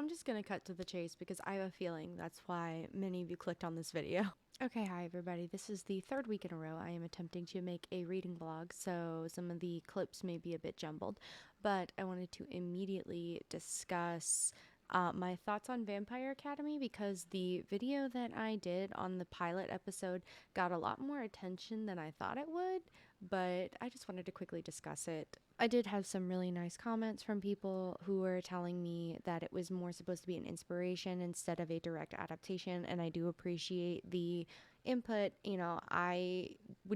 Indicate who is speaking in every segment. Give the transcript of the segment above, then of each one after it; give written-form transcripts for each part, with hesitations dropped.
Speaker 1: I'm just gonna cut to the chase because I have a feeling that's why many of you clicked on this video. Okay, hi everybody. This is the third week in a row I am attempting to make a reading vlog, so some of the clips may be a bit jumbled, but I wanted to immediately discuss my thoughts on Vampire Academy because the video that I did on the pilot episode got a lot more attention than I thought it would, but I just wanted to quickly discuss it. I did have some really nice comments from people who were telling me that it was more supposed to be an inspiration instead of a direct adaptation, and I do appreciate the input. I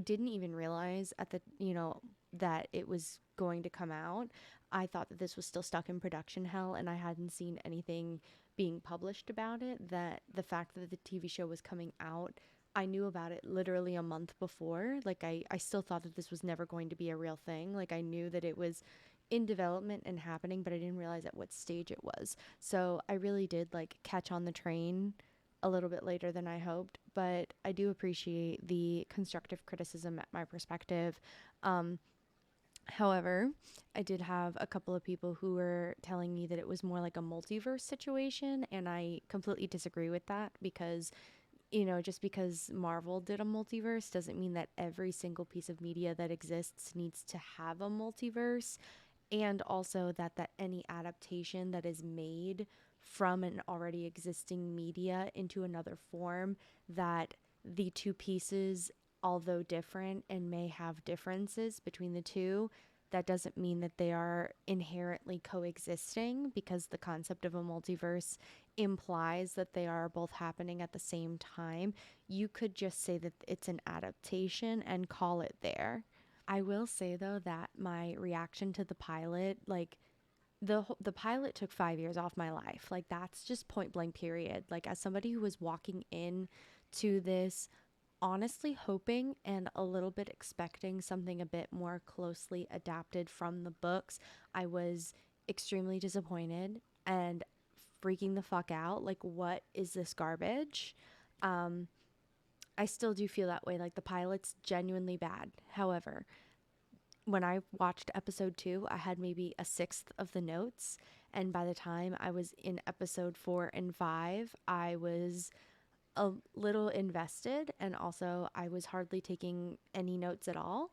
Speaker 1: didn't even realize that it was going to come out. I thought that this was still stuck in production hell, and I hadn't seen anything being published about it. That the fact that the TV show was coming out, I knew about it literally a month before. Like, I still thought that this was never going to be a real thing. Like, I knew that it was in development and happening, but I didn't realize at what stage it was. So I really did like catch on the train a little bit later than I hoped, but I do appreciate the constructive criticism at my perspective. However, I did have a couple of people who were telling me that it was more like a multiverse situation, and I completely disagree with that because just because Marvel did a multiverse doesn't mean that every single piece of media that exists needs to have a multiverse, and also that any adaptation that is made from an already existing media into another form, that the two pieces, although different and may have differences between the two, that doesn't mean that they are inherently coexisting, because the concept of a multiverse implies that they are both happening at the same time. You could just say that it's an adaptation and call it there. I will say though that my reaction to the pilot, like, the pilot took 5 years off my life. Like, that's just point blank period. Like, as somebody who was walking in to this honestly hoping and a little bit expecting something a bit more closely adapted from the books, I was extremely disappointed and freaking the fuck out. Like, what is this garbage? I still do feel that way. Like, the pilot's genuinely bad. However, when I watched episode 2, I had maybe a sixth of the notes. And by the time I was in episode 4 and 5, I was a little invested. And also, I was hardly taking any notes at all.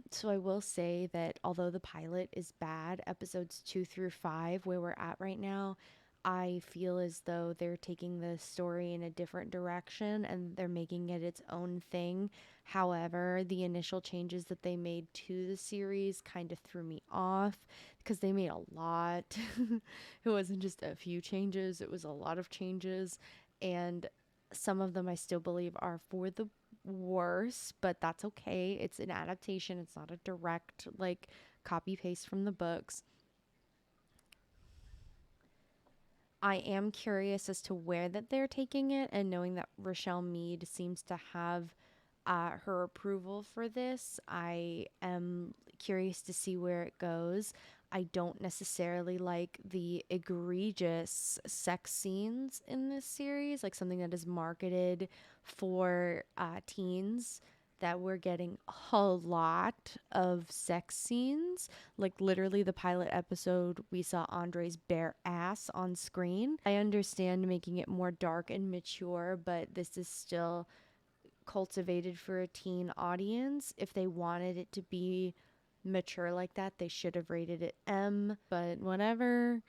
Speaker 1: So I will say that although the pilot is bad, episodes 2 through 5, where we're at right now, I feel as though they're taking the story in a different direction and they're making it its own thing. However, the initial changes that they made to the series kind of threw me off because they made a lot. It wasn't just a few changes, it was a lot of changes. And some of them I still believe are for the worse, but that's okay. It's an adaptation, it's not a direct, like, copy paste from the books. I am curious as to where that they're taking it, and knowing that Rochelle Mead seems to have her approval for this, I am curious to see where it goes. I don't necessarily like the egregious sex scenes in this series, like something that is marketed for teens, that we're getting a lot of sex scenes. Like, literally, the pilot episode, we saw Andre's bare ass on screen. I understand making it more dark and mature, but this is still cultivated for a teen audience. If they wanted it to be mature like that, they should have rated it M, but whatever.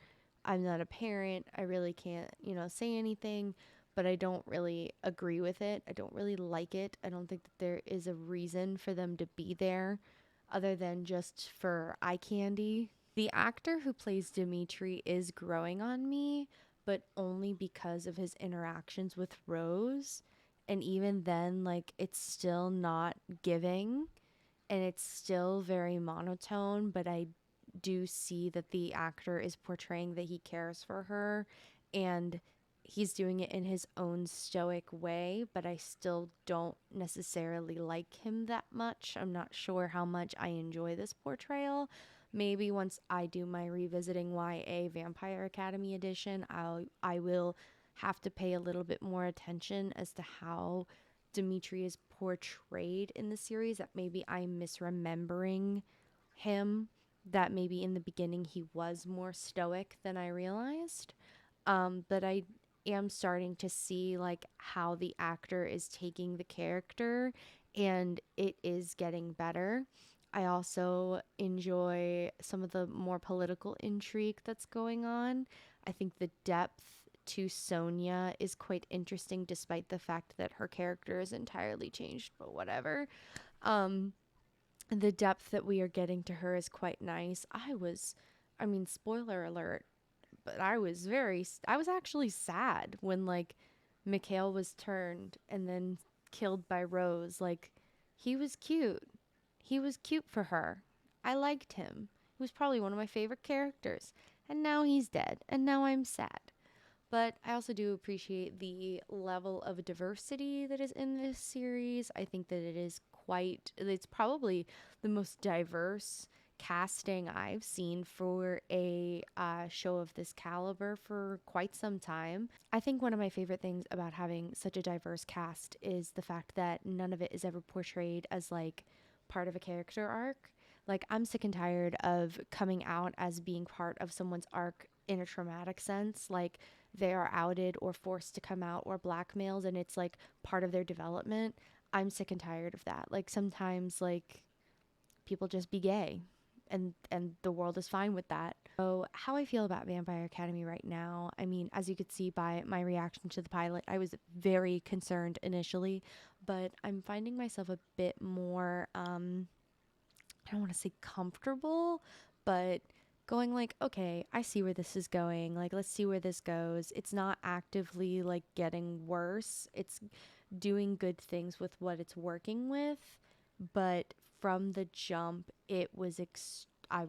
Speaker 1: I'm not a parent. I really can't, say anything, but I don't really agree with it. I don't really like it. I don't think that there is a reason for them to be there other than just for eye candy. The actor who plays Dimitri is growing on me, but only because of his interactions with Rose. And even then, like, it's still not giving and it's still very monotone, but I do see that the actor is portraying that he cares for her, and he's doing it in his own stoic way, but I still don't necessarily like him that much. I'm not sure how much I enjoy this portrayal. Maybe once I do my revisiting YA Vampire Academy edition, I will have to pay a little bit more attention as to how Dimitri is portrayed in the series, that maybe I'm misremembering him, that maybe in the beginning he was more stoic than I realized. But I am starting to see like how the actor is taking the character, and it is getting better. I also enjoy some of the more political intrigue that's going on. I think the depth to Sonia is quite interesting, despite the fact that her character is entirely changed, but whatever. Um, the depth that we are getting to her is quite nice. I mean, spoiler alert, but I was actually sad when like Mikhail was turned and then killed by Rose. Like, he was cute. He was cute for her. I liked him. He was probably one of my favorite characters. And now he's dead. And now I'm sad. But I also do appreciate the level of diversity that is in this series. I think that it's probably the most diverse casting I've seen for a show of this caliber for quite some time. I think one of my favorite things about having such a diverse cast is the fact that none of it is ever portrayed as like part of a character arc. Like, I'm sick and tired of coming out as being part of someone's arc in a traumatic sense. Like, they are outed or forced to come out or blackmailed and it's like part of their development. I'm sick and tired of that. Like, sometimes like people just be gay, and the world is fine with that. So, how I feel about Vampire Academy right now, I mean, as you could see by my reaction to the pilot, I was very concerned initially, but I'm finding myself a bit more I don't want to say comfortable, but going like, okay, I see where this is going. Like, let's see where this goes. It's not actively like getting worse. It's doing good things with what it's working with, but from the jump, I was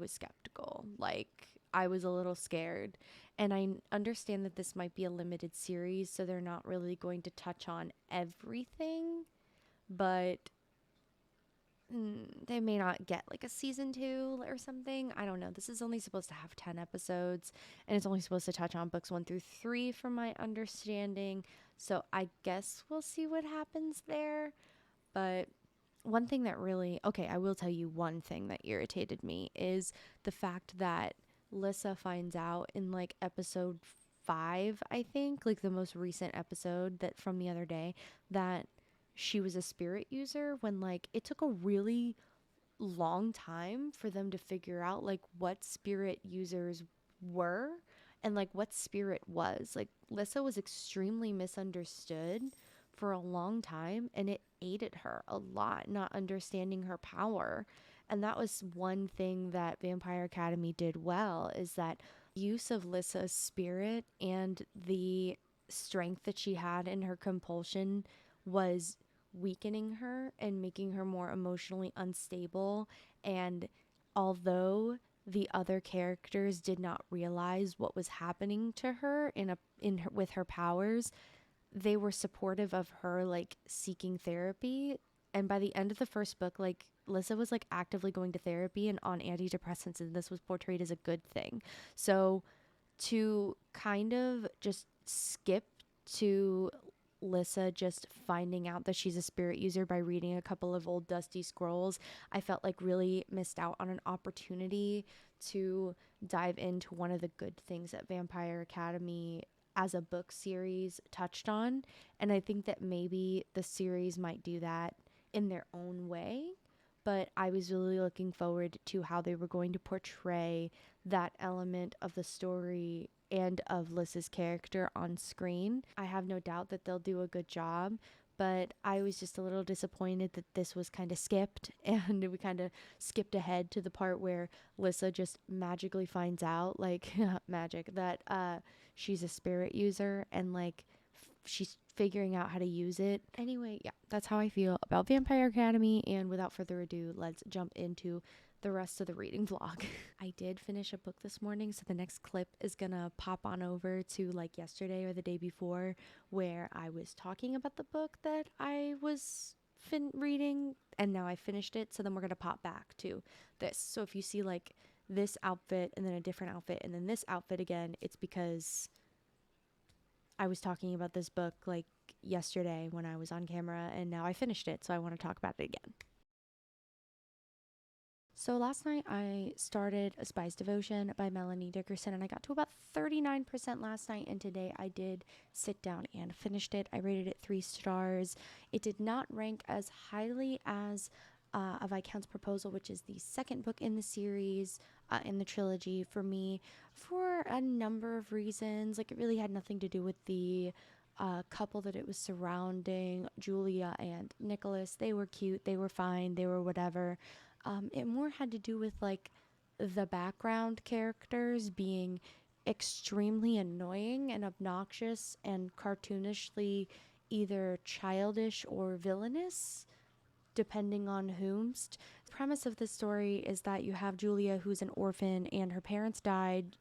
Speaker 1: skeptical. Like, I was a little scared. And I understand that this might be a limited series, so they're not really going to touch on everything, but they may not get like a season 2 or something. I don't know. This is only supposed to have 10 episodes, and it's only supposed to touch on books 1 through 3 from my understanding. So I guess we'll see what happens there. But one thing that really, okay, I will tell you one thing that irritated me is the fact that Lissa finds out in like episode 5, I think, like the most recent episode that from the other day, that she was a spirit user, when like it took a really long time for them to figure out like what spirit users were and like what spirit was. Like, Lissa was extremely misunderstood for a long time, and it aided her a lot not understanding her power. And that was one thing that Vampire Academy did well, is that use of Lissa's spirit and the strength that she had in her compulsion was weakening her and making her more emotionally unstable. And although the other characters did not realize what was happening to her with her powers, they were supportive of her like seeking therapy. And by the end of the first book, like, Lissa was like actively going to therapy and on antidepressants, and this was portrayed as a good thing. So to kind of just skip to Lissa just finding out that she's a spirit user by reading a couple of old dusty scrolls, I felt like really missed out on an opportunity to dive into one of the good things that Vampire Academy as a book series touched on. And I think that maybe the series might do that in their own way. But I was really looking forward to how they were going to portray that element of the story and of Liz's character on screen. I have no doubt that they'll do a good job, but I was just a little disappointed that this was kind of skipped, and we kind of skipped ahead to the part where Lissa just magically finds out, like, magic, that she's a spirit user, and like she's figuring out how to use it. Anyway, yeah, that's how I feel about Vampire Academy. And without further ado, let's jump into the rest of the reading vlog. I did finish a book this morning, so the next clip is gonna pop on over to like yesterday or the day before, where I was talking about the book that I was reading, and now I finished it. So then we're gonna pop back to this. So if you see like this outfit and then a different outfit and then this outfit again, it's because I was talking about this book like yesterday when I was on camera, and now I finished it, so I want to talk about it again. So last night I started A Spy's Devotion by Melanie Dickerson, and I got to about 39% last night, and today I did sit down and finished it. I rated it 3 stars. It did not rank as highly as A Viscount's Proposal, which is the second book in the series, in the trilogy for me, for a number of reasons. Like, it really had nothing to do with the couple that it was surrounding, Julia and Nicholas. They were cute, they were fine, they were whatever. It more had to do with like the background characters being extremely annoying and obnoxious and cartoonishly either childish or villainous, depending on whomst. The premise of this story is that you have Julia, who's an orphan, and her parents died.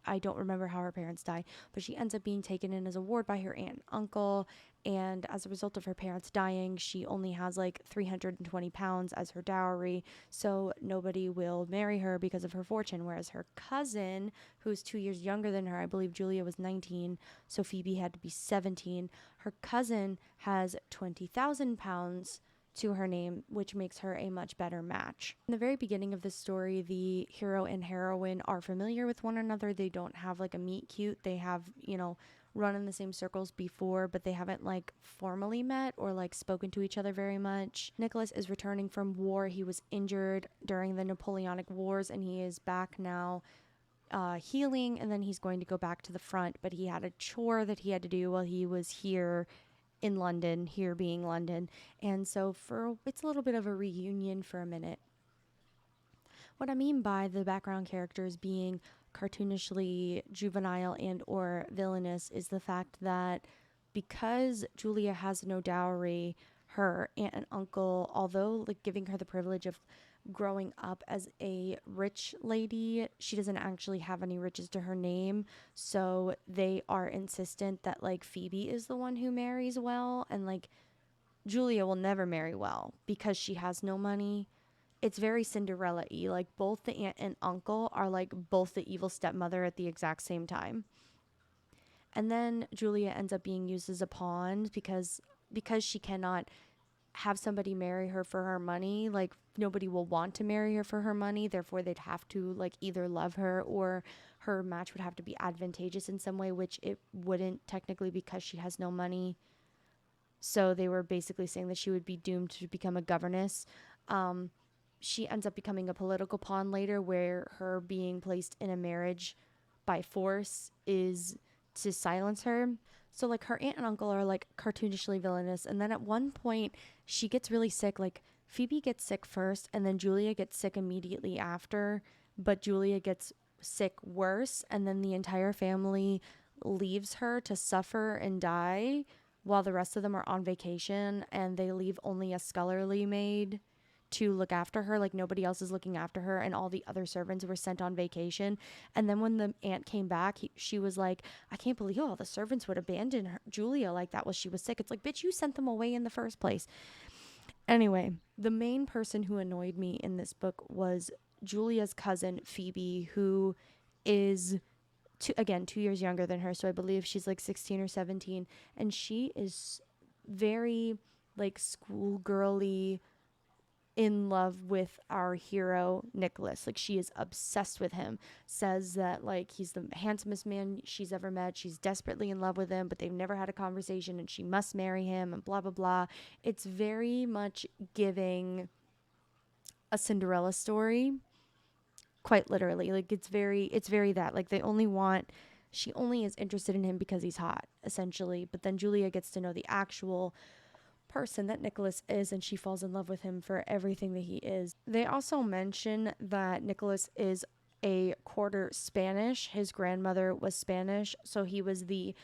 Speaker 1: I don't remember how her parents die, but she ends up being taken in as a ward by her aunt and uncle. And as a result of her parents dying, she only has like 320 pounds as her dowry. So nobody will marry her because of her fortune. Whereas her cousin, who's 2 years younger than her, I believe Julia was 19, so Phoebe had to be 17. Her cousin has 20,000 pounds to her name, which makes her a much better match. In the very beginning of this story, the hero and heroine are familiar with one another. They don't have like a meet cute. They have, run in the same circles before, but they haven't like formally met or like spoken to each other very much. Nicholas is returning from war. He was injured during the Napoleonic Wars, and he is back now, healing, and then he's going to go back to the front, but he had a chore that he had to do while he was here in London, here being London. And so it's a little bit of a reunion for a minute. What I mean by the background characters being cartoonishly juvenile and or villainous is the fact that because Julia has no dowry, her aunt and uncle, although like giving her the privilege of growing up as a rich lady, she doesn't actually have any riches to her name. So they are insistent that like Phoebe is the one who marries well, and like Julia will never marry well because she has no money. It's very Cinderella-y. Like, both the aunt and uncle are like both the evil stepmother at the exact same time. And then Julia ends up being used as a pawn because she cannot have somebody marry her for her money. Like, nobody will want to marry her for her money, therefore they'd have to like either love her or her match would have to be advantageous in some way, which it wouldn't technically because she has no money. So they were basically saying that she would be doomed to become a governess. She ends up becoming a political pawn later, where her being placed in a marriage by force is to silence her. So like her aunt and uncle are like cartoonishly villainous, and then at one point she gets really sick. Like, Phoebe gets sick first, and then Julia gets sick immediately after, but Julia gets sick worse, and then the entire family leaves her to suffer and die while the rest of them are on vacation, and they leave only a scullery maid to look after her. Like, nobody else is looking after her, and all the other servants were sent on vacation. And then when the aunt came back, she was like, I can't believe all the servants would abandon Julia like that while she was sick. It's like, bitch, you sent them away in the first place. Anyway, the main person who annoyed me in this book was Julia's cousin Phoebe, who is 2 years younger than her, so I believe she's like 16 or 17, and she is very like schoolgirly, in love with our hero Nicholas. Like, she is obsessed with him, says that like he's the handsomest man she's ever met, she's desperately in love with him, but they've never had a conversation and she must marry him, and blah blah blah. It's very much giving a Cinderella story, quite literally. Like, it's very that, like, she only is interested in him because he's hot, essentially. But then Julia gets to know the actual person that Nicholas is, and she falls in love with him for everything that he is. They also mention that Nicholas is a quarter Spanish. His grandmother was Spanish, so he was the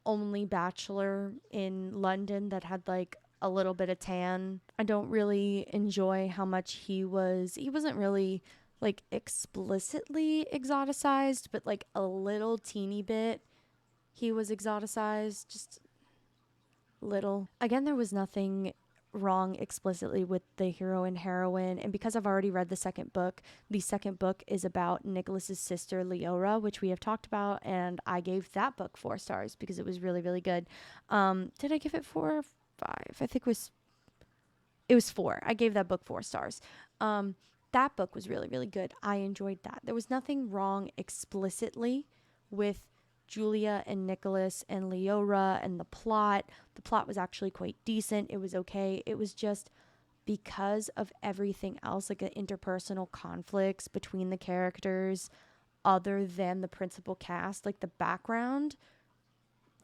Speaker 1: only bachelor in London that had like a little bit of tan. I don't really enjoy how much he wasn't really like explicitly exoticized, but like a little teeny bit he was exoticized, just little. Again, there was nothing wrong explicitly with the hero and heroine, and because I've already read the second book is about Nicholas's sister Leora, which we have talked about, and I gave that book 4 stars because it was really really good. Did I give it 4 or 5? I think it was 4. I gave that book 4 stars. That book was really, really good. I enjoyed that. There was nothing wrong explicitly with Julia and Nicholas and Leora and the plot. The plot was actually quite decent. It was okay. It was just because of everything else, like the interpersonal conflicts between the characters, other than the principal cast, like the background,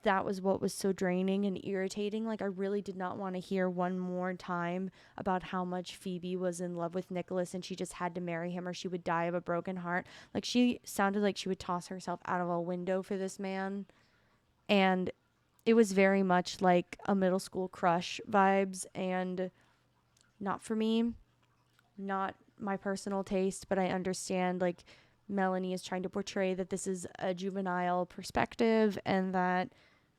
Speaker 1: that was what was so draining and irritating. Like, I really did not want to hear one more time about how much Phoebe was in love with Nicholas and she just had to marry him or she would die of a broken heart. Like, she sounded like she would toss herself out of a window for this man. And it was very much like a middle school crush vibes, and not for me, not my personal taste, but I understand, like, Melanie is trying to portray that this is a juvenile perspective and that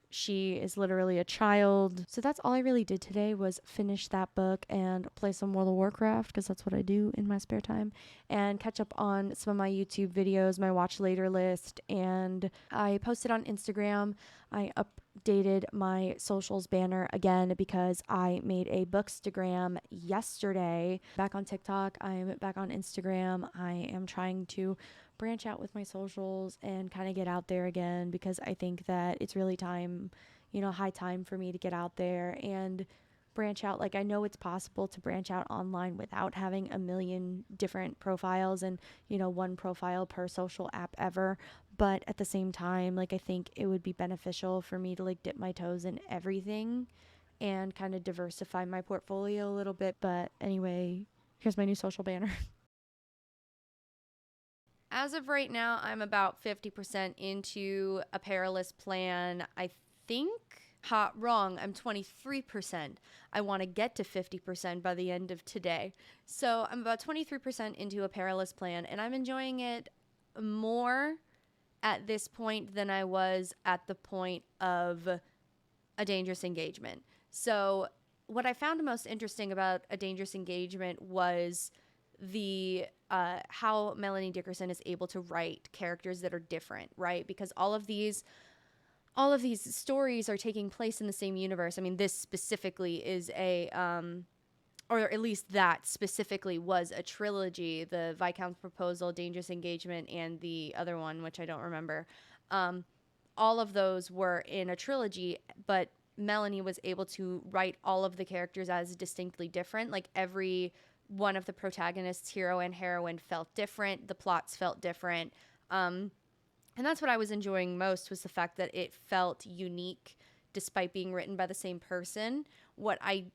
Speaker 1: she is literally a child. So that's all I really did today, was finish that book and play some World of Warcraft, because that's what I do in my spare time, and catch up on some of my YouTube videos, my watch later list. And I posted on Instagram. I updated my socials banner again because I made a bookstagram yesterday. Back on TikTok, I'm back on Instagram. I am trying to branch out with my socials and kind of get out there again, because I think that it's really time, high time for me to get out there and branch out. Like, I know it's possible to branch out online without having a million different profiles and, one profile per social app ever. But at the same time, like, I think it would be beneficial for me to, like, dip my toes in everything and kind of diversify my portfolio a little bit. But anyway, here's my new social banner. As of right now, I'm about 50% into a Perilous Plan. I think, wrong, I'm 23%. I want to get to 50% by the end of today. So I'm about 23% into a Perilous Plan, and I'm enjoying it more at this point than I was at the point of A Dangerous Engagement. So what I found most interesting about A Dangerous Engagement was the how Melanie Dickerson is able to write characters that are different, right? Because all of these stories are taking place in the same universe. I mean, this specifically is a or at least that specifically was a trilogy: the Viscount's Proposal, Dangerous Engagement, and the other one, which I don't remember. All of those were in a trilogy, but Melanie was able to write all of the characters as distinctly different. Like, every one of the protagonists, hero and heroine, felt different. The plots felt different. And that's what I was enjoying most, was the fact that it felt unique despite being written by the same person. What I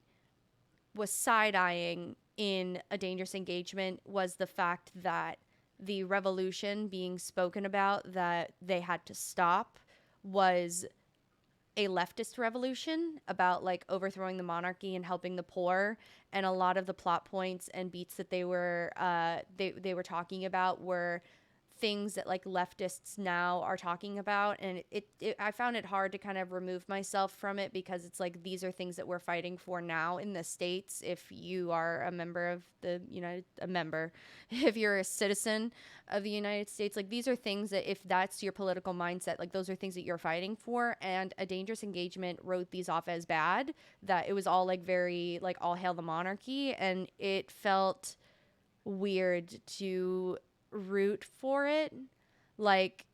Speaker 1: was side-eyeing in A Dangerous Engagement was the fact that the revolution being spoken about that they had to stop was a leftist revolution about, like, overthrowing the monarchy and helping the poor, and a lot of the plot points and beats that they were they were talking about were things that, like, leftists now are talking about. And it I found it hard to kind of remove myself from it, because it's like, these are things that we're fighting for now in the States. If you are a member of the if you're a citizen of the United States, like, these are things that, if that's your political mindset, like, those are things that you're fighting for. And A Dangerous Engagement wrote these off as bad, that it was all, like, very, like, all hail the monarchy, and it felt weird to root for it. Like,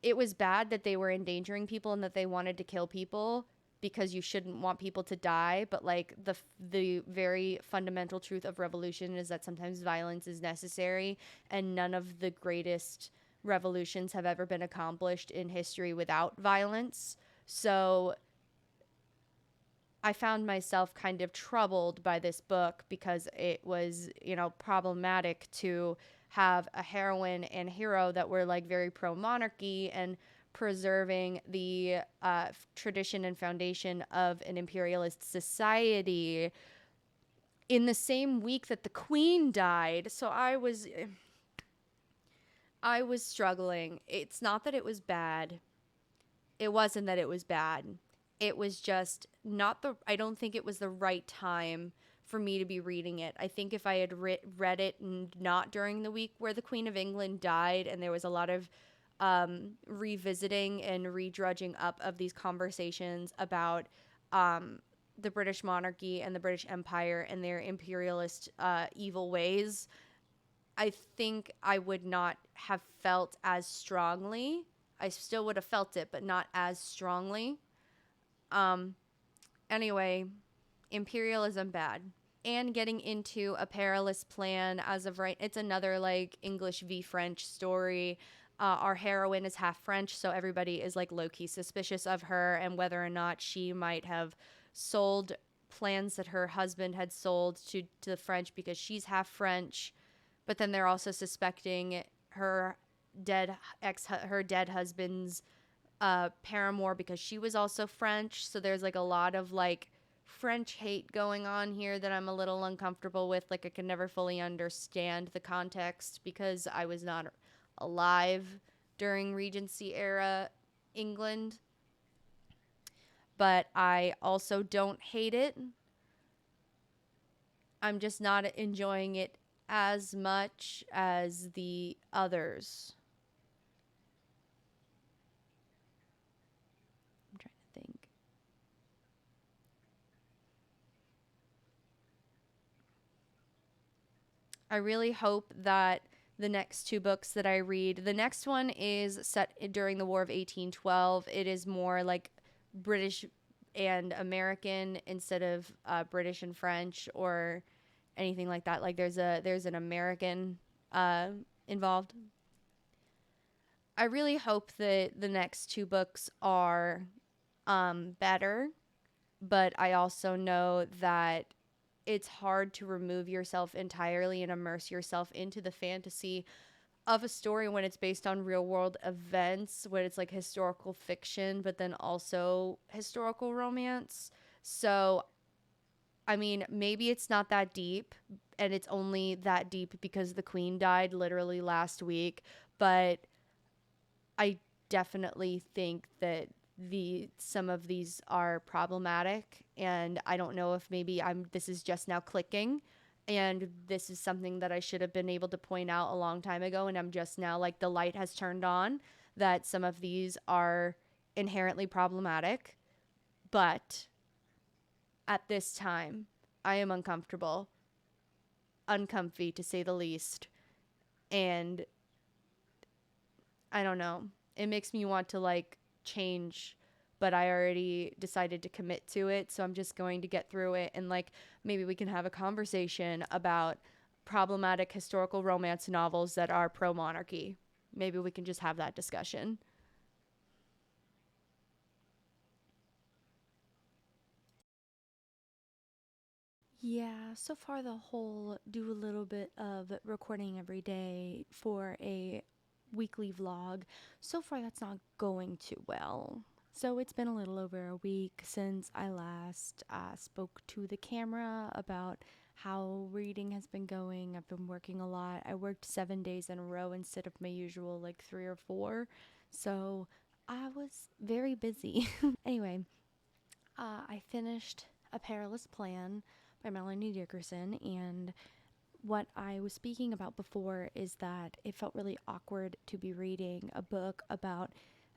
Speaker 1: it was bad that they were endangering people and that they wanted to kill people, because you shouldn't want people to die. But, like, the very fundamental truth of revolution is that sometimes violence is necessary, and none of the greatest revolutions have ever been accomplished in history without violence. So I found myself kind of troubled by this book, because it was, problematic to have a heroine and hero that were, like, very pro-monarchy and preserving the tradition and foundation of an imperialist society in the same week that the Queen died. So I was struggling. It's not that it was bad. It wasn't that it was bad. It was just I don't think it was the right time for me to be reading it. I think if I had read it not during the week where the Queen of England died, and there was a lot of revisiting and redrudging up of these conversations about the British monarchy and the British Empire and their imperialist evil ways, I think I would not have felt as strongly. I still would have felt it, but not as strongly. Um, anyway, imperialism bad. And getting into A Perilous Plan as of right, it's another like English v French story. Our heroine is half French, so everybody is like low key suspicious of her and whether or not she might have sold plans that her husband had sold to the French because she's half French. But then they're also suspecting her her dead husband's paramour because she was also French. So there's like a lot of like French hate going on here that I'm a little uncomfortable with. Like I can never fully understand the context because I was not alive during Regency era England. But I also don't hate it. I'm just not enjoying it as much as the others. I'm trying to think. I really hope that the next two books that I read, the next one is set during the War of 1812. It is more like British and American instead of British and French or anything like that. Like there's an American uh, involved. I really hope that the next two books are better, but I also know that it's hard to remove yourself entirely and immerse yourself into the fantasy of a story when it's based on real world events, when it's like historical fiction, but then also historical romance. So, I mean, maybe it's not that deep and it's only that deep because the queen died literally last week, but I definitely think that the some of these are problematic and I don't know if maybe I'm this is just now clicking and this is something that I should have been able to point out a long time ago and I'm just now like the light has turned on that some of these are inherently problematic, but at this time I am uncomfy to say the least, and I don't know. It makes me want to like change, but I already decided to commit to it. So I'm just going to get through it and like maybe we can have a conversation about problematic historical romance novels that are pro monarchy. Maybe we can just have that discussion. Yeah, so far the whole do a little bit of recording every day for a weekly vlog. So far that's not going too well. So it's been a little over a week since I last spoke to the camera about how reading has been going. I've been working a lot. I worked 7 days in a row instead of my usual like 3 or 4. So I was very busy. Anyway, I finished A Perilous Plan by Melanie Dickerson, and what I was speaking about before is that it felt really awkward to be reading a book about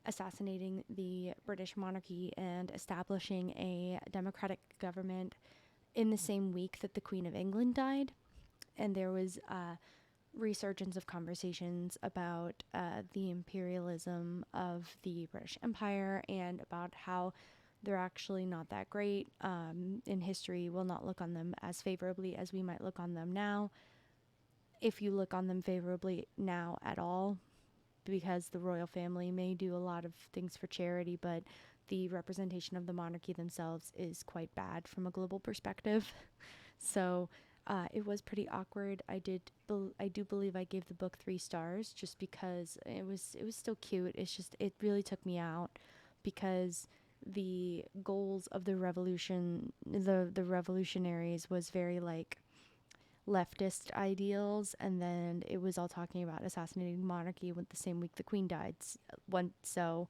Speaker 1: assassinating the British monarchy and establishing a democratic government in the same week that the Queen of England died. And there was a resurgence of conversations about the imperialism of the British Empire and about how they're actually not that great. In history, we'll not look on them as favorably as we might look on them now, if you look on them favorably now at all, because the royal family may do a lot of things for charity, but the representation of the monarchy themselves is quite bad from a global perspective. So it was pretty awkward. I do believe I gave the book 3 stars just because it was still cute. It's just it really took me out because the goals of the revolution, the revolutionaries was very like leftist ideals, and then it was all talking about assassinating monarchy with the same week the queen died. So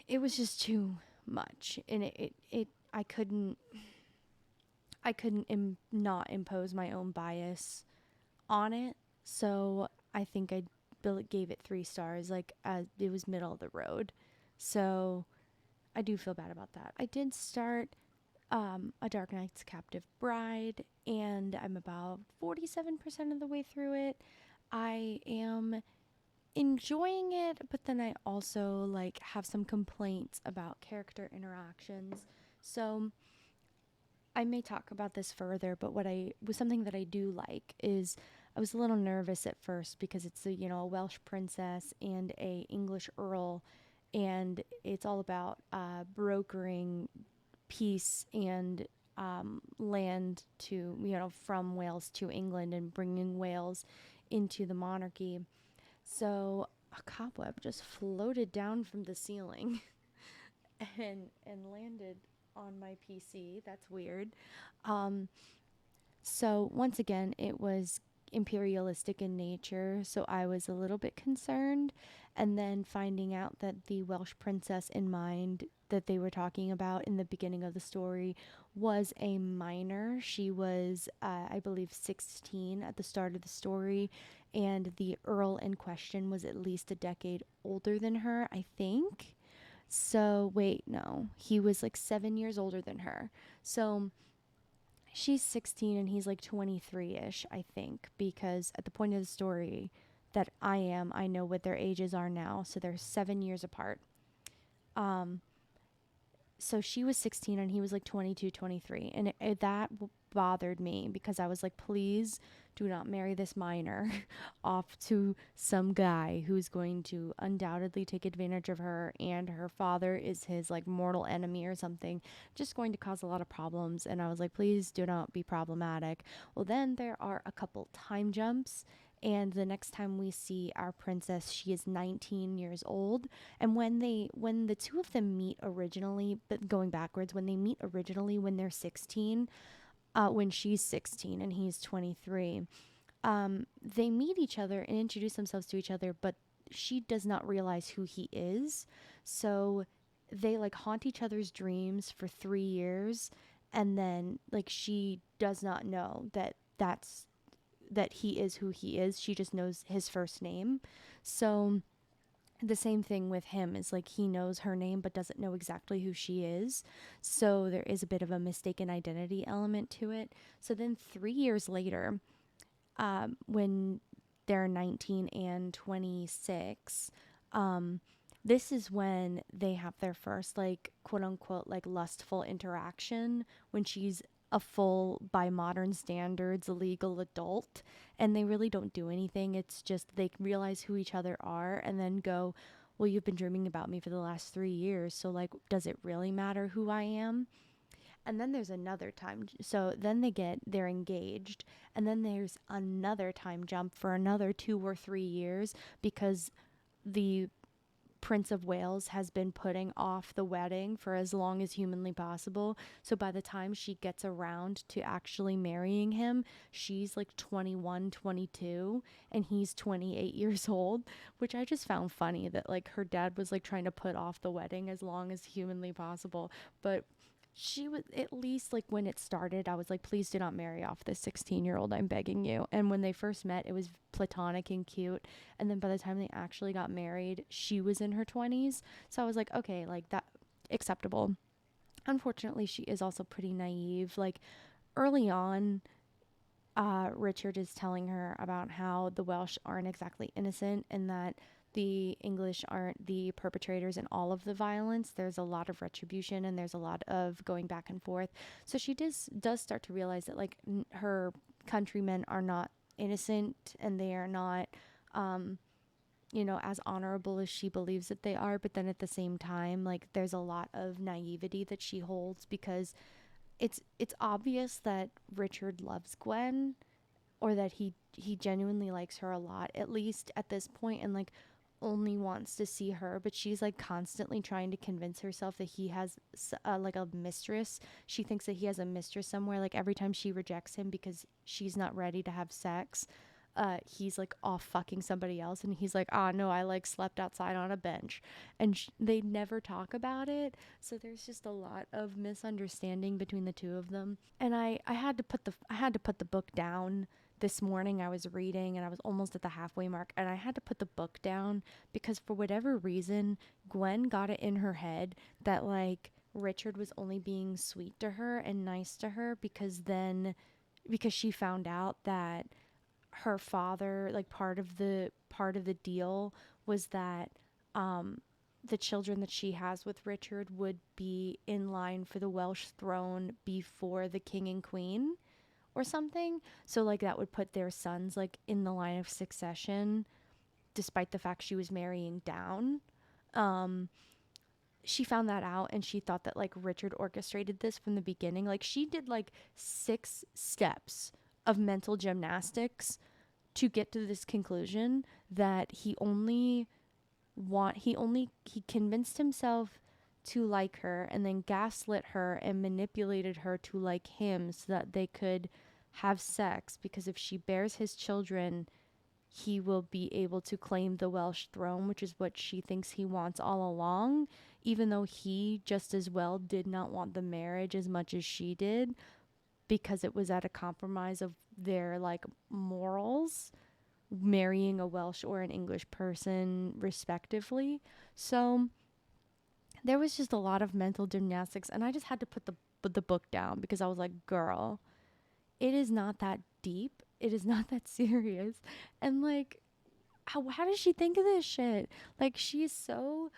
Speaker 1: it was just too much, and it I couldn't not impose my own bias on it. So I think I gave it 3 stars. Like it was middle of the road. So I do feel bad about that. I did start A Dark Knight's Captive Bride, and I'm about 47% of the way through it. I am enjoying it, but then I also like have some complaints about character interactions. So I may talk about this further, but what I was something that I do like is I was a little nervous at first because it's a Welsh princess and a English earl, and it's all about brokering peace and land to from Wales to England and bringing Wales into the monarchy. So a cobweb just floated down from the ceiling and landed on my PC. That's weird. Um, so once again, it was imperialistic in nature, so I was a little bit concerned. And then finding out that the Welsh princess in mind that they were talking about in the beginning of the story was a minor. She was, I believe, 16 at the start of the story, and the Earl in question was at least a decade older than her, I think. So, wait, no, he was like 7 years older than her. So, she's 16 and he's like 23 ish, I think, because at the point of the story that I know what their ages are now. So they're 7 years apart. Um, so she was 16 and he was like 22, 23. And that bothered me because I was like, please do not marry this minor off to some guy who's going to undoubtedly take advantage of her, and her father is his like mortal enemy or something, just going to cause a lot of problems. And I was like, please do not be problematic. Well, then there are a couple time jumps, and the next time we see our princess, she is 19 years old. And when the two of them meet originally, but going backwards, when they meet originally when they're 16, when she's 16 and he's 23, they meet each other and introduce themselves to each other, but she does not realize who he is. So they like haunt each other's dreams for 3 years, and then like she does not know that he is who he is. She just knows his first name. So the same thing with him is like he knows her name but doesn't know exactly who she is. So there is a bit of a mistaken identity element to it. So then 3 years later, when they're 19 and 26, this is when they have their first like quote unquote like lustful interaction, when she's a full, by modern standards, legal adult, and they really don't do anything. It's just they realize who each other are and then go, well, you've been dreaming about me for the last 3 years, so like does it really matter who I am? And then there's another time, so then they're engaged, and then there's another time jump for another 2 or 3 years because the Prince of Wales has been putting off the wedding for as long as humanly possible. So by the time she gets around to actually marrying him, she's like 21, 22, and he's 28 years old, which I just found funny that like her dad was like trying to put off the wedding as long as humanly possible. But she was, at least like when it started, I was like, please do not marry off this 16-year-old, I'm begging you. And when they first met, it was platonic and cute. And then by the time they actually got married, she was in her 20s. So I was like, okay, like that, acceptable. Unfortunately, she is also pretty naive. Like early on, Richard is telling her about how the Welsh aren't exactly innocent and that the English aren't the perpetrators in all of the violence. There's a lot of retribution and there's a lot of going back and forth. So she does start to realize that like her countrymen are not innocent and they are not as honorable as she believes that they are. But then at the same time, like there's a lot of naivety that she holds because it's obvious that Richard loves Gwen, or that he genuinely likes her a lot, at least at this point, and like only wants to see her. But she's like constantly trying to convince herself that he has like a mistress. She thinks that he has a mistress somewhere. Like every time she rejects him because she's not ready to have sex, he's like off fucking somebody else, and he's like, ah, no, I like slept outside on a bench, and they never talk about it. So there's just a lot of misunderstanding between the two of them. And I had to put the book down this morning. I was reading and I was almost at the halfway mark, and I had to put the book down because for whatever reason Gwen got it in her head that like Richard was only being sweet to her and nice to her because she found out that her father, like part of the deal was that um the children that she has with Richard would be in line for the Welsh throne before the king and queen or something. So like that would put their sons like in the line of succession despite the fact she was marrying down. Um she found that out and she thought that like Richard orchestrated this from the beginning. Like she did like 6 steps of mental gymnastics to get to this conclusion that he convinced himself to like her and then gaslit her and manipulated her to like him so that they could have sex, because if she bears his children he will be able to claim the Welsh throne, which is what she thinks he wants all along, even though he just as well did not want the marriage as much as she did, because it was at a compromise of their like morals, marrying a Welsh or an English person respectively. So there was just a lot of mental gymnastics, and I just had to put the book down because I was like, girl, it is not that deep. It is not that serious. And like, how does she think of this shit? Like, she's so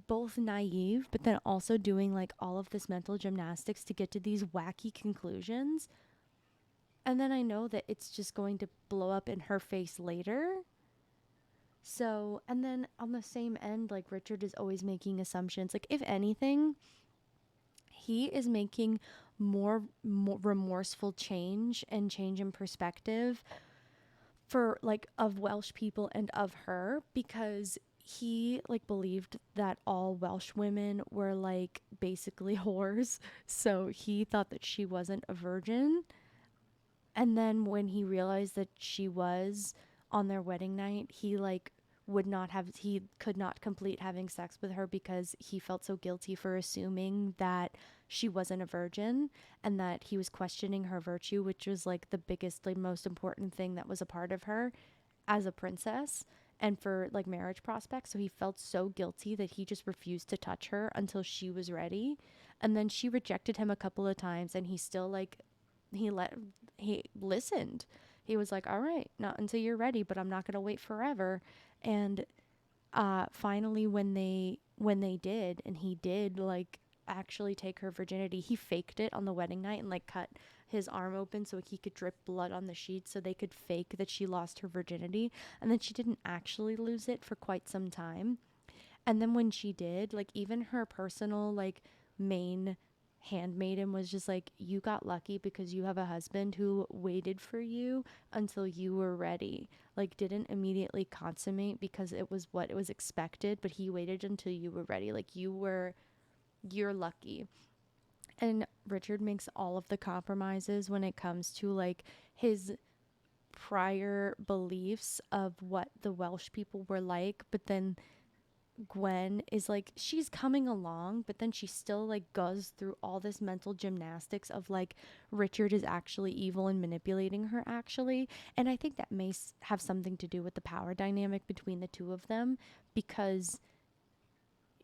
Speaker 1: both naive, but then also doing like all of this mental gymnastics to get to these wacky conclusions. And then I know that it's just going to blow up in her face later. So, and then on the same end, like Richard is always making assumptions. Like, if anything, he is making more remorseful change and change in perspective for like of Welsh people and of her, because he like believed that all Welsh women were like basically whores. So he thought that she wasn't a virgin. And then when he realized that she was on their wedding night, he could not complete having sex with her because he felt so guilty for assuming that she wasn't a virgin, and that he was questioning her virtue, which was like the biggest, like most important thing that was a part of her as a princess and for like marriage prospects. So he felt so guilty that he just refused to touch her until she was ready. And then she rejected him a couple of times and he still like he listened. He was like, "All right, not until you're ready, but I'm not going to wait forever." And finally when they did, and he did like actually take her virginity, he faked it on the wedding night and like cut his arm open so he could drip blood on the sheets so they could fake that she lost her virginity, and then she didn't actually lose it for quite some time. And then when she did, like even her personal like main handmaiden was just like, you got lucky because you have a husband who waited for you until you were ready. Like didn't immediately consummate because it was what it was expected, but he waited until you were ready. Like you're lucky. And Richard makes all of the compromises when it comes to like his prior beliefs of what the Welsh people were like, but then Gwen is like, she's coming along, but then she still like goes through all this mental gymnastics of like Richard is actually evil and manipulating her actually. And I think that may have something to do with the power dynamic between the two of them, because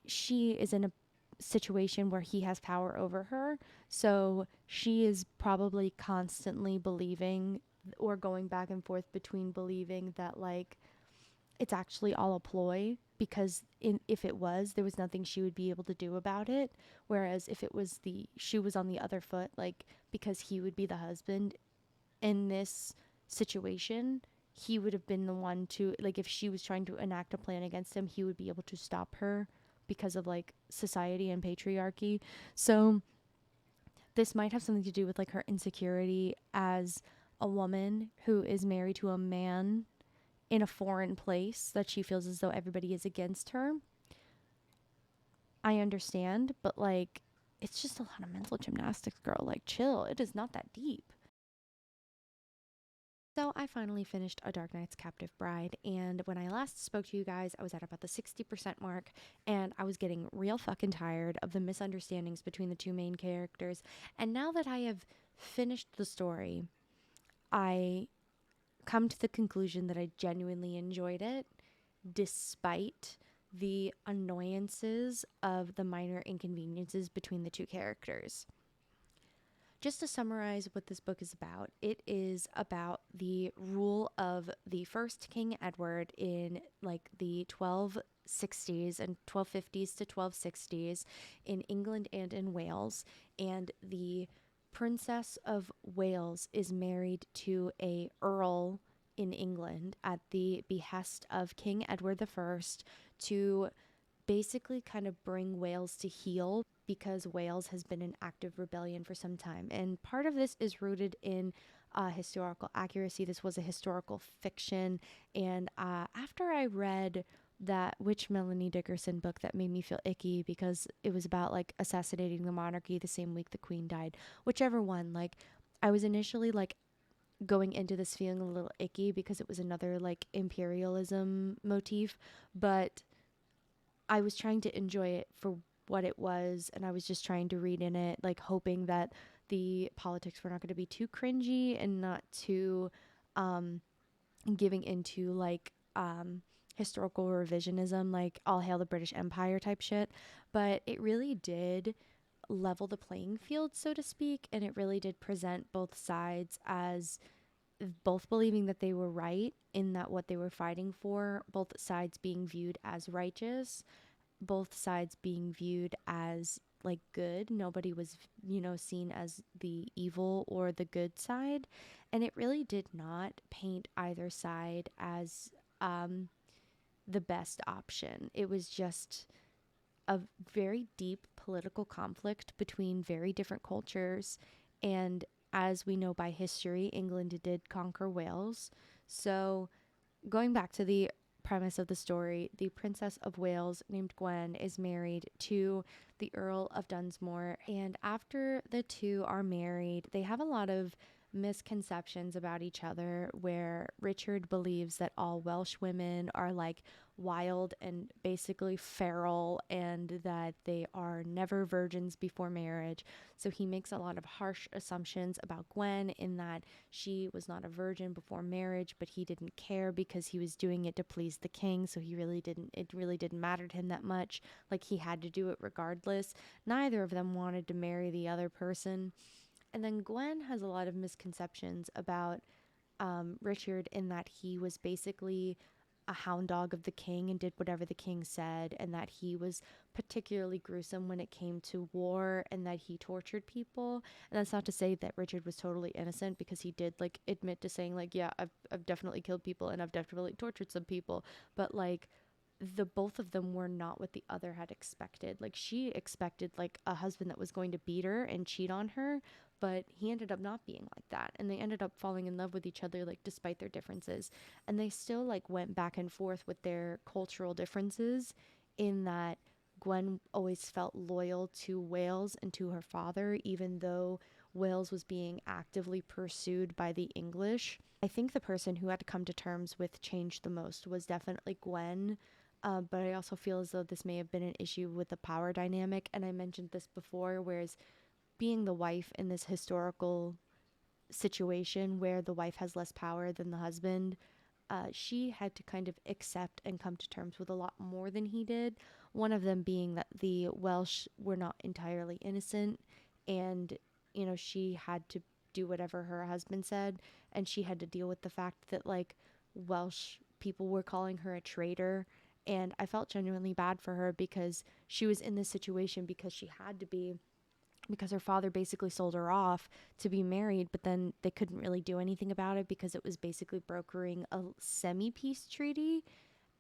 Speaker 1: she is in a situation where he has power over her. So she is probably constantly believing or going back and forth between believing that like it's actually all a ploy, because if it was, there was nothing she would be able to do about it. Whereas if it was the she was on the other foot, like because he would be the husband in this situation, he would have been the one to like, if she was trying to enact a plan against him, he would be able to stop her because of like society and patriarchy. So this might have something to do with like her insecurity as a woman who is married to a man in a foreign place, that she feels as though everybody is against her. I understand, but like it's just a lot of mental gymnastics, girl. Like chill. It is not that deep. So I finally finished A Dark Knight's Captive Bride, and when I last spoke to you guys, I was at about the 60% mark, and I was getting real fucking tired of the misunderstandings between the two main characters. And now that I have finished the story, I come to the conclusion that I genuinely enjoyed it, despite the annoyances of the minor inconveniences between the two characters. Just to summarize what this book is about, it is about the rule of the first King Edward in like the 1260s and 1250s to 1260s in England and in Wales. And the Princess of Wales is married to a earl in England at the behest of King Edward I to basically kind of bring Wales to heel because Wales has been in active rebellion for some time. And part of this is rooted in historical accuracy. This was a historical fiction. And after I read that Witch Melanie Dickerson book that made me feel icky because it was about like assassinating the monarchy the same week the queen died, whichever one, like I was initially like going into this feeling a little icky because it was another like imperialism motif, but I was trying to enjoy it for what it was, and I was just trying to read in it, like hoping that the politics were not going to be too cringy and not too um, giving into like historical revisionism, like all hail the British Empire type shit. But it really did level the playing field, so to speak, and it really did present both sides as both believing that they were right in that what they were fighting for, both sides being viewed as righteous, both sides being viewed as like good. Nobody was, seen as the evil or the good side. And it really did not paint either side as um, the best option. It was just a very deep political conflict between very different cultures. And as we know by history, England did conquer Wales. So going back to the premise of the story, the Princess of Wales named Gwen is married to the Earl of Dunsmore. And after the two are married, they have a lot of misconceptions about each other where Richard believes that all Welsh women are like wild and basically feral and that they are never virgins before marriage. So he makes a lot of harsh assumptions about Gwen in that she was not a virgin before marriage, but he didn't care because he was doing it to please the king. So it really didn't matter to him that much. Like he had to do it regardless. Neither of them wanted to marry the other person. And then Gwen has a lot of misconceptions about Richard in that he was basically a hound dog of the king and did whatever the king said, and that he was particularly gruesome when it came to war and that he tortured people. And that's not to say that Richard was totally innocent because he did like admit to saying like, yeah, I've definitely killed people and I've definitely tortured some people, but like the both of them were not what the other had expected. Like she expected like a husband that was going to beat her and cheat on her, but he ended up not being like that. And they ended up falling in love with each other like despite their differences. And they still like went back and forth with their cultural differences in that Gwen always felt loyal to Wales and to her father even though Wales was being actively pursued by the English. I think the person who had to come to terms with change the most was definitely Gwen, but I also feel as though this may have been an issue with the power dynamic. And I mentioned this before, whereas being the wife in this historical situation where the wife has less power than the husband, she had to kind of accept and come to terms with a lot more than he did. One of them being that the Welsh were not entirely innocent, and she had to do whatever her husband said, and she had to deal with the fact that like Welsh people were calling her a traitor. And I felt genuinely bad for her because she was in this situation because she had to be, because her father basically sold her off to be married, but then they couldn't really do anything about it because it was basically brokering a semi peace treaty.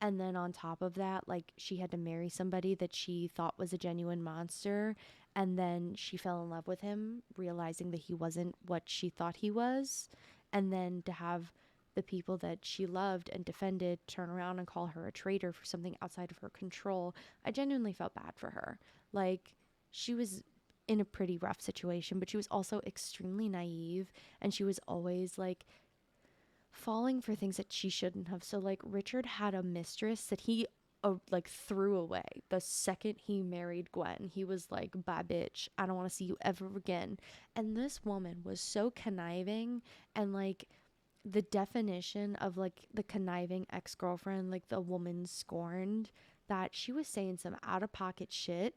Speaker 1: And then on top of that, like she had to marry somebody that she thought was a genuine monster. And then she fell in love with him, realizing that he wasn't what she thought he was. And then to have the people that she loved and defended turn around and call her a traitor for something outside of her control, I genuinely felt bad for her. Like, she was in a pretty rough situation, but she was also extremely naive and she was always like falling for things that she shouldn't have. So like Richard had a mistress that he like threw away the second he married Gwen. He was like, "Bye, bitch. I don't want to see you ever again." And this woman was so conniving, and like the definition of like the conniving ex-girlfriend, like the woman scorned, that she was saying some out of pocket shit,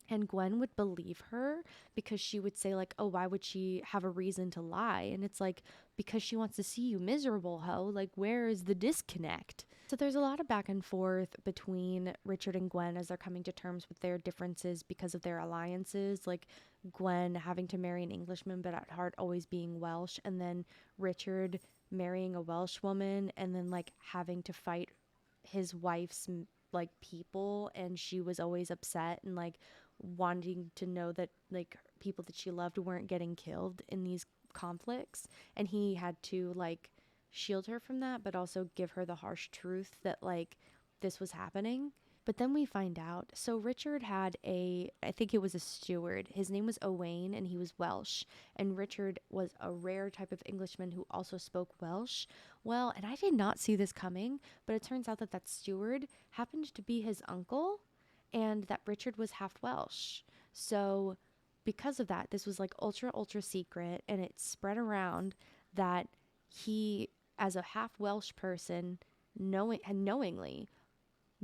Speaker 1: and Gwen would believe her because she would say, like, oh, why would she have a reason to lie? And it's like, because she wants to see you miserable, ho. Like, where is the disconnect? So there's a lot of back and forth between Richard and Gwen as they're coming to terms with their differences because of their alliances. Like, Gwen having to marry an Englishman, but at heart always being Welsh. And then Richard marrying a Welsh woman and then, like, having to fight his wife's like people, and she was always upset and like wanting to know that like people that she loved weren't getting killed in these conflicts, and he had to like shield her from that but also give her the harsh truth that like this was happening. But then we find out, so Richard had I think it was a steward. His name was Owain and he was Welsh. And Richard was a rare type of Englishman who also spoke Welsh. Well, and I did not see this coming, but it turns out that that steward happened to be his uncle and that Richard was half Welsh. So because of that, this was like ultra secret, and it spread around that he, as a half Welsh person, knowingly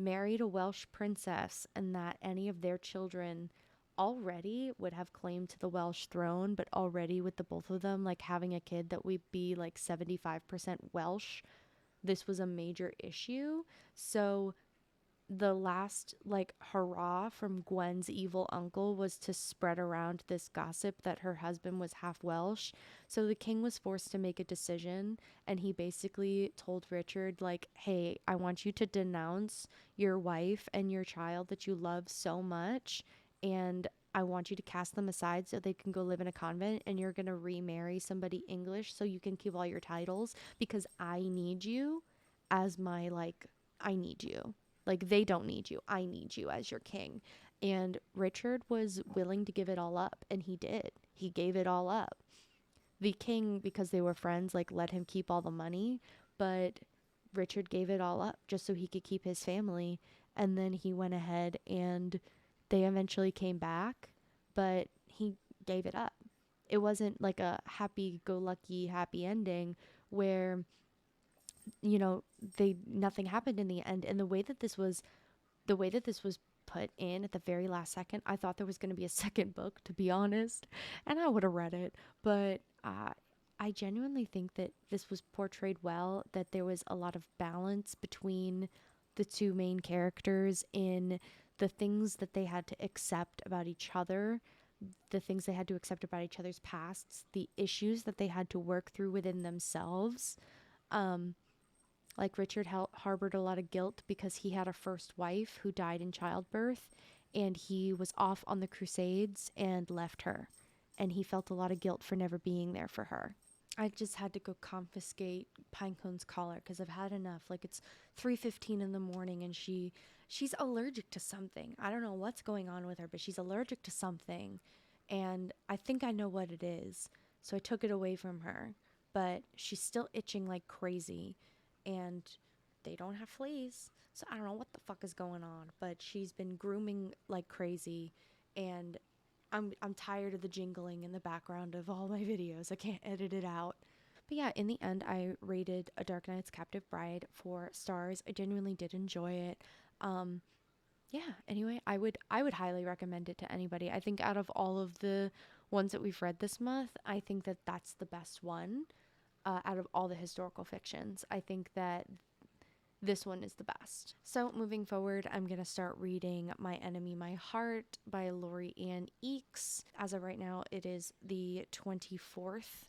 Speaker 1: married a Welsh princess, and that any of their children already would have claim to the Welsh throne, but already with the both of them like having a kid that would be like 75% Welsh, this was a major issue. So the last like hurrah from Gwen's evil uncle was to spread around this gossip that her husband was half Welsh. So the king was forced to make a decision, and he basically told Richard like, "Hey, I want you to denounce your wife and your child that you love so much, and I want you to cast them aside so they can go live in a convent, and you're going to remarry somebody English so you can keep all your titles because I need you as my like I need you." Like, they don't need you. I need you as your king. And Richard was willing to give it all up, and he did. He gave it all up. The king, because they were friends, like let him keep all the money, but Richard gave it all up just so he could keep his family. And then he went ahead and they eventually came back, but he gave it up. It wasn't like a happy go lucky happy ending where you know they nothing happened in the end. And the way that this was put in at the very last second, I thought there was going to be a second book, to be honest, and I would have read it. But I genuinely think that this was portrayed well, that there was a lot of balance between the two main characters in the things that they had to accept about each other, the things they had to accept about each other's pasts, the issues that they had to work through within themselves. Um, like Richard harbored a lot of guilt because he had a first wife who died in childbirth, and he was off on the Crusades and left her. And he felt a lot of guilt for never being there for her. I just had to go confiscate Pinecone's collar because I've had enough. Like, it's 3:15 in the morning and she's allergic to something. I don't know what's going on with her, but she's allergic to something, and I think I know what it is. So I took it away from her, but she's still itching like crazy, and they don't have fleas. So I don't know what the fuck is going on, but she's been grooming like crazy, and I'm tired of the jingling in the background of all my videos. I can't edit it out. But yeah, in the end, I rated A Dark Knight's Captive Bride 4 stars. I genuinely did enjoy it. Um, yeah. Anyway, I would highly recommend it to anybody. I think out of all of the ones that we've read this month, I think that that's the best one. Out of all the historical fictions, I think that this one is the best. So moving forward, I'm going to start reading My Enemy, My Heart by Lori Ann Eakes. As of right now, it is the 24th.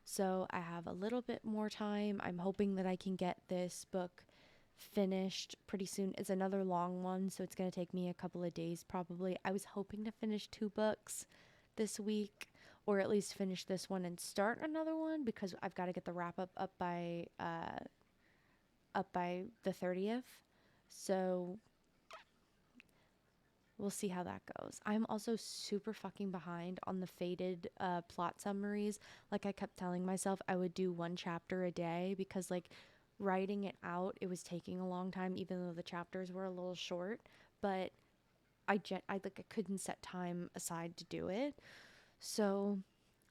Speaker 1: So I have a little bit more time. I'm hoping that I can get this book finished pretty soon. It's another long one, so it's going to take me a couple of days probably. I was hoping to finish 2 books this week, or at least finish this one and start another one, because I've got to get the wrap up by the 30th. So we'll see how that goes. I'm also super fucking behind on the Fated plot summaries. Like, I kept telling myself I would do 1 chapter a day because like writing it out, it was taking a long time even though the chapters were a little short, but I couldn't set time aside to do it. So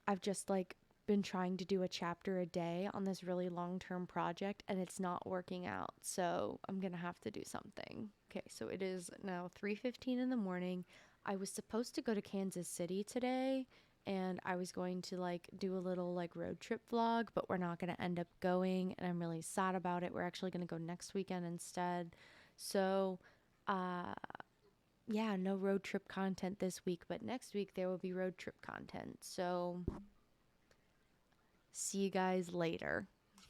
Speaker 1: I've just like been trying to do a chapter a day on this really long-term project, and it's not working out. So I'm going to have to do something. Okay, so it is now 3:15 in the morning. I was supposed to go to Kansas City today and I was going to like do a little like road trip vlog, but we're not going to end up going and I'm really sad about it. We're actually going to go next weekend instead. So, uh yeah, no road trip content this week, but next week there will be road trip content. So, see you guys later.